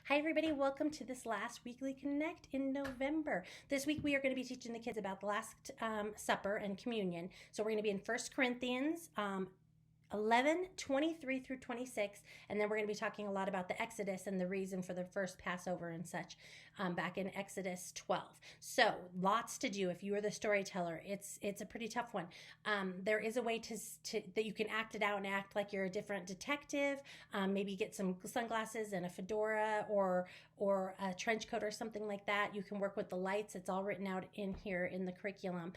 Hi, everybody. Welcome to this last weekly Connect in November. This week we are going to be teaching the kids about the Last Supper and communion. So we're going to be in 1 Corinthians 11:23 through 26, and then we're going to be talking a lot about the Exodus and the reason for the first Passover and such back in Exodus 12. So lots to do. If you are the storyteller, it's a pretty tough one. There is a way to that you can act it out and act like you're a different detective. Maybe get some sunglasses and a fedora or a trench coat or something like that. You can work with the lights. It's all written out in here in the curriculum.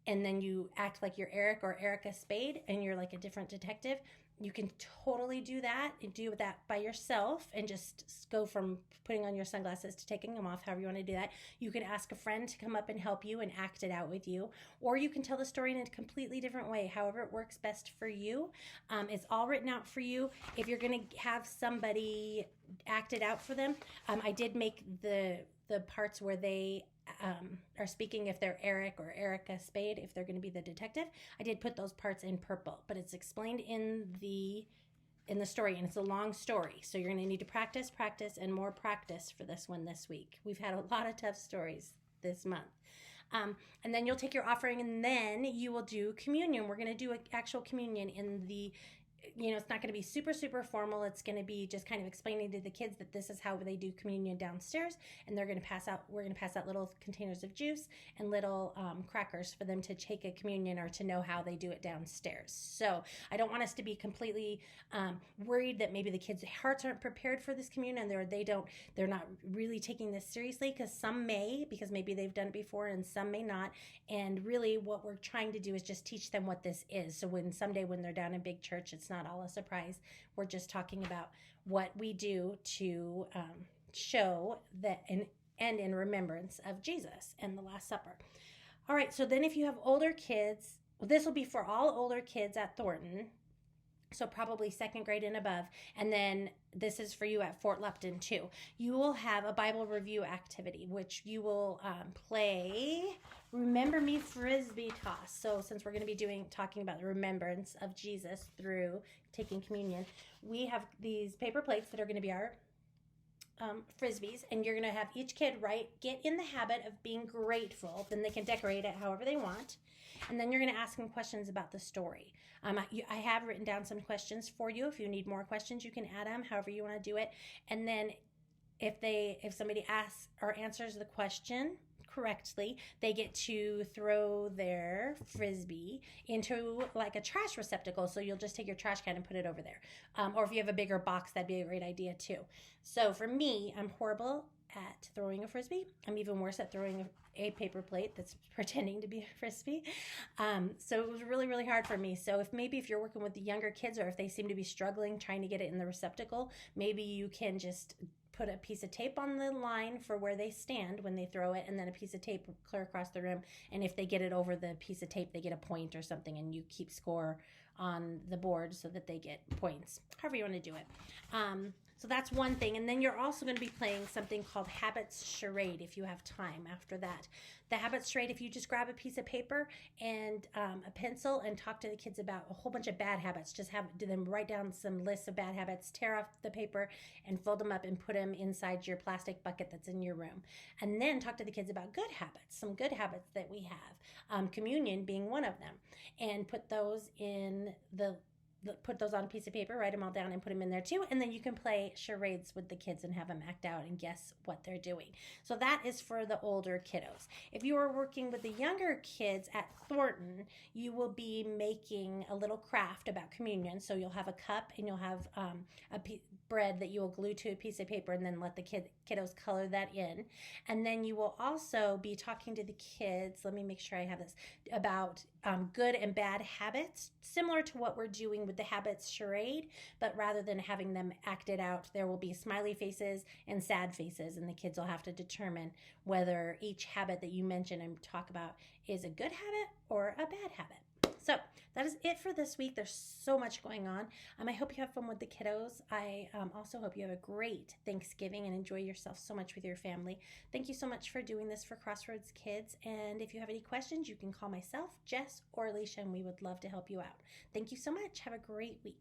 And then you act like you're Eric or Erica Spade and you're like a different detective. You can totally do that and do that by yourself and just go from putting on your sunglasses to taking them off, however you want to do that. You can ask a friend to come up and help you and act it out with you, or you can tell the story in a completely different way, however it works best for you. It's all written out for you. If you're going to have somebody act it out for them, I did make the parts where they are speaking, if they're Eric or Erica Spade, if they're going to be the detective. I did put those parts in purple, but it's explained in the story, and it's a long story, so you're going to need to practice, and more practice for this one this week. We've had a lot of tough stories this month. And then you'll take your offering, and then you will do communion. We're going to do an actual communion in the it's not going to be super, super formal. It's going to be just kind of explaining to the kids that this is how they do communion downstairs. And we're going to pass out little containers of juice and little crackers for them to take a communion or to know how they do it downstairs. So I don't want us to be completely worried that maybe the kids' hearts aren't prepared for this communion. They're not really taking this seriously, because some may, because maybe they've done it before, and some may not. And really what we're trying to do is just teach them what this is. So someday when they're down in big church, it's not all a surprise. We're just talking about what we do to show that and in remembrance of Jesus and the Last Supper. All right, so then if you have older kids, this will be for all older kids at Thornton, so probably second grade and above. And then this is for you at Fort Lupton too. You will have a Bible review activity, which you will play Remember Me Frisbee Toss. So since we're going to be talking about the remembrance of Jesus through taking communion, we have these paper plates that are going to be our frisbees, and you're going to have each kid get in the habit of being grateful. Then they can decorate it however they want. And then you're going to ask them questions about the story. I have written down some questions for you. If you need more questions, you can add them however you want to do it. And then if somebody asks or answers the question correctly, they get to throw their frisbee into like a trash receptacle. So you'll just take your trash can and put it over there. Or if you have a bigger box, that'd be a great idea too. So for me, I'm horrible at throwing a frisbee. I'm even worse at throwing a paper plate that's pretending to be a frisbee. So it was really, really hard for me. So if you're working with the younger kids, or if they seem to be struggling trying to get it in the receptacle, maybe you can just put a piece of tape on the line for where they stand when they throw it, and then a piece of tape clear across the room. And if they get it over the piece of tape, they get a point or something, and you keep score on the board so that they get points, however you want to do it. So that's one thing. And then you're also going to be playing something called Habits Charade if you have time after that. The Habits Charade, if you just grab a piece of paper and a pencil and talk to the kids about a whole bunch of bad habits, just do them write down some lists of bad habits, tear off the paper and fold them up and put them inside your plastic bucket that's in your room. And then talk to the kids about good habits, some good habits that we have, communion being one of them, and put those on a piece of paper, write them all down and put them in there too. And then you can play charades with the kids and have them act out and guess what they're doing. So that is for the older kiddos. If you are working with the younger kids at Thornton, you will be making a little craft about communion. So you'll have a cup and you'll have bread that you will glue to a piece of paper, and then let the kiddos color that in. And then you will also be talking to the kids, let me make sure I have this, about good and bad habits, similar to what we're doing with the Habits Charade, but rather than having them act it out, there will be smiley faces and sad faces, and the kids will have to determine whether each habit that you mention and talk about is a good habit or a bad habit. So that is it for this week. There's so much going on. I hope you have fun with the kiddos. I also hope you have a great Thanksgiving and enjoy yourself so much with your family. Thank you so much for doing this for Crossroads Kids. And if you have any questions, you can call myself, Jess, or Alicia, and we would love to help you out. Thank you so much. Have a great week.